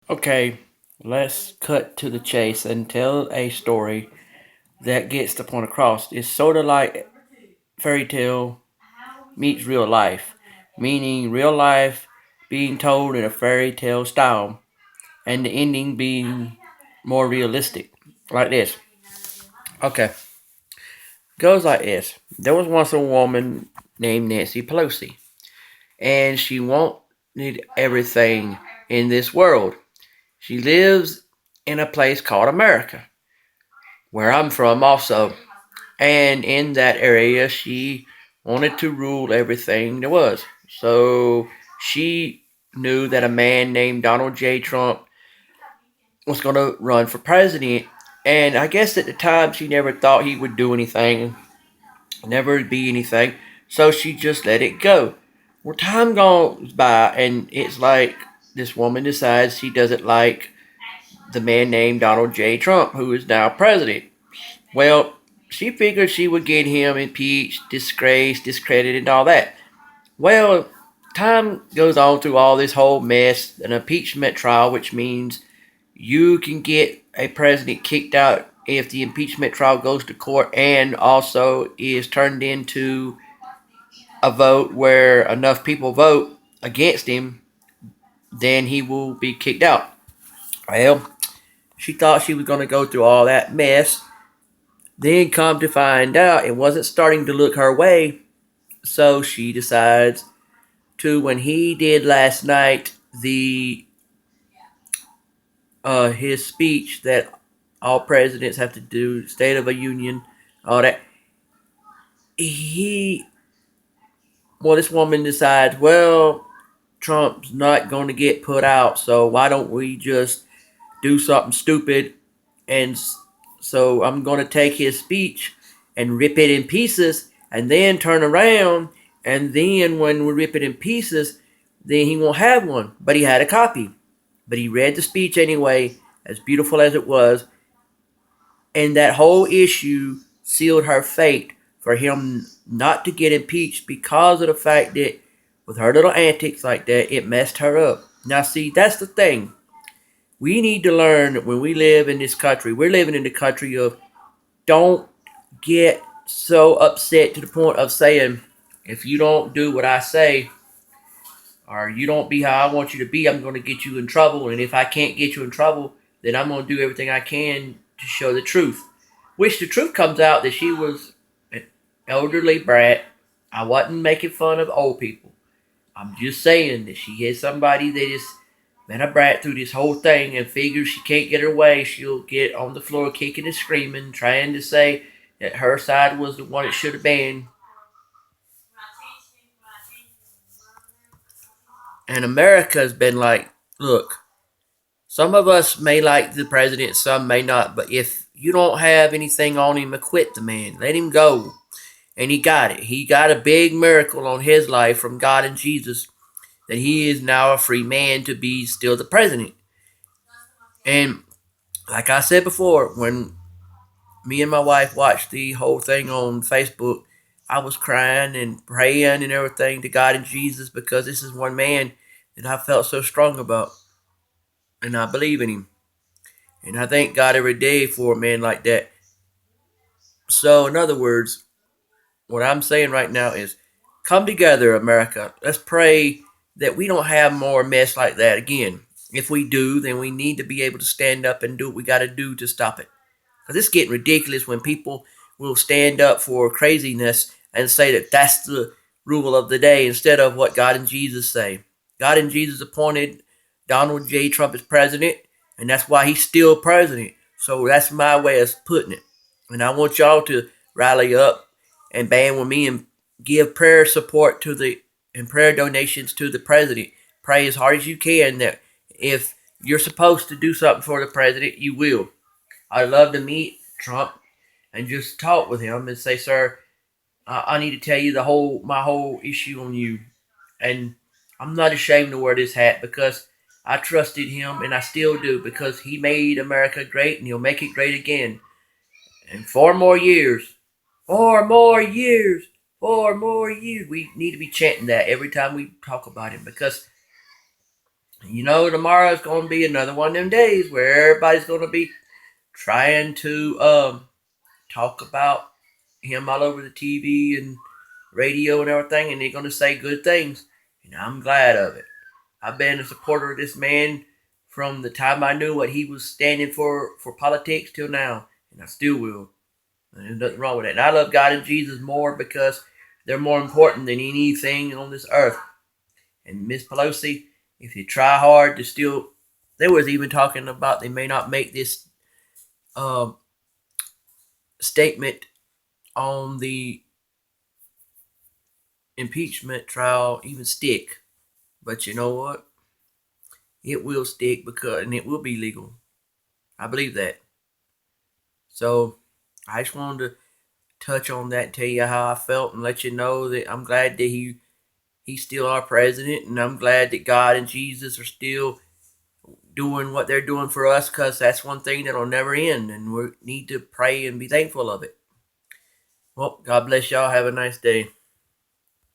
Okay, let's cut to the chase and tell a story that gets the point across. It's sort of like fairy tale meets real life, meaning real life being told in a fairy tale style and the ending being more realistic. Like this. Okay, goes like this. There was once a woman named Nancy Pelosi, and she wanted everything in this world. She lives in a place called America, where I'm from also. And in that area, she wanted to rule everything there was. So she knew that a man named Donald J. Trump was going to run for president. And I guess at the time, she never thought he would do anything, never be anything. So she just let it go. Well, time goes by, and it's like this woman decides she doesn't like the man named Donald J. Trump, who is now president. Well, she figured she would get him impeached, disgraced, discredited, and all that. Well, time goes on through all this whole mess, an impeachment trial, which means you can get a president kicked out if the impeachment trial goes to court and also is turned into a vote where enough people vote against him, then he will be kicked out. Well, she thought she was going to go through all that mess. Then come to find out it wasn't starting to look her way, so she decides to when he did last night the his speech that all presidents have to do, State of a Union, all that. He this woman decides, well, Trump's not going to get put out, so why don't we just do something stupid? And so I'm going to take his speech and rip it in pieces and then turn around. And then when we rip it in pieces, then he won't have one. But he had a copy. But he read the speech anyway, as beautiful as it was. And that whole issue sealed her fate for him not to get impeached because of the fact that with her little antics like that, it messed her up. Now, see, that's the thing. We need to learn that when we live in this country, we're living in the country of don't get so upset to the point of saying, if you don't do what I say, or you don't be how I want you to be, I'm going to get you in trouble. And if I can't get you in trouble, then I'm going to do everything I can to show the truth. Which the truth comes out that she was an elderly brat. I wasn't making fun of old people. I'm just saying that she is somebody that is been a brat through this whole thing and figures she can't get her way. She'll get on the floor kicking and screaming, trying to say that her side was the one it should have been. And America's been like, look, some of us may like the president, some may not, but if you don't have anything on him, acquit the man. Let him go. And he got it. He got a big miracle on his life from God and Jesus that he is now a free man to be still the president. And like I said before, when me and my wife watched the whole thing on Facebook, I was crying and praying and everything to God and Jesus because this is one man that I felt so strong about. And I believe in him. And I thank God every day for a man like that. So, in other words, what I'm saying right now is come together, America. Let's pray that we don't have more mess like that again. If we do, then we need to be able to stand up and do what we got to do to stop it. Because it's getting ridiculous when people will stand up for craziness and say that that's the rule of the day instead of what God and Jesus say. God and Jesus appointed Donald J. Trump as president, and that's why he's still president. So that's my way of putting it. And I want y'all to rally up and band with me and give prayer support to the and prayer donations to the president. Pray as hard as you can that if you're supposed to do something for the president, you will. I'd love to meet Trump and just talk with him and say, "Sir, I need to tell you my whole issue on you." And I'm not ashamed to wear this hat because I trusted him and I still do because he made America great and he'll make it great again. And 4 more years, 4 more years, 4 more years. We need to be chanting that every time we talk about him because You know, tomorrow is going to be another one of them days where everybody's going to be trying to talk about him all over the TV and radio and everything, and they're going to say good things. And I'm glad of it. I've been a supporter of this man from the time I knew what he was standing for politics till now, and I still will. And there's nothing wrong with that. And I love God and Jesus more because they're more important than anything on this earth. And Miss Pelosi, if you try hard to still, they was even talking about they may not make this um, statement on the impeachment trial even stick. But you know what? It will stick because and it will be legal. I believe that. So I just wanted to touch on that and tell you how I felt and let you know that I'm glad that he's still our president, and I'm glad that God and Jesus are still doing what they're doing for us, because that's one thing that'll never end, and we need to pray and be thankful of it. Well, God bless y'all. Have a nice day.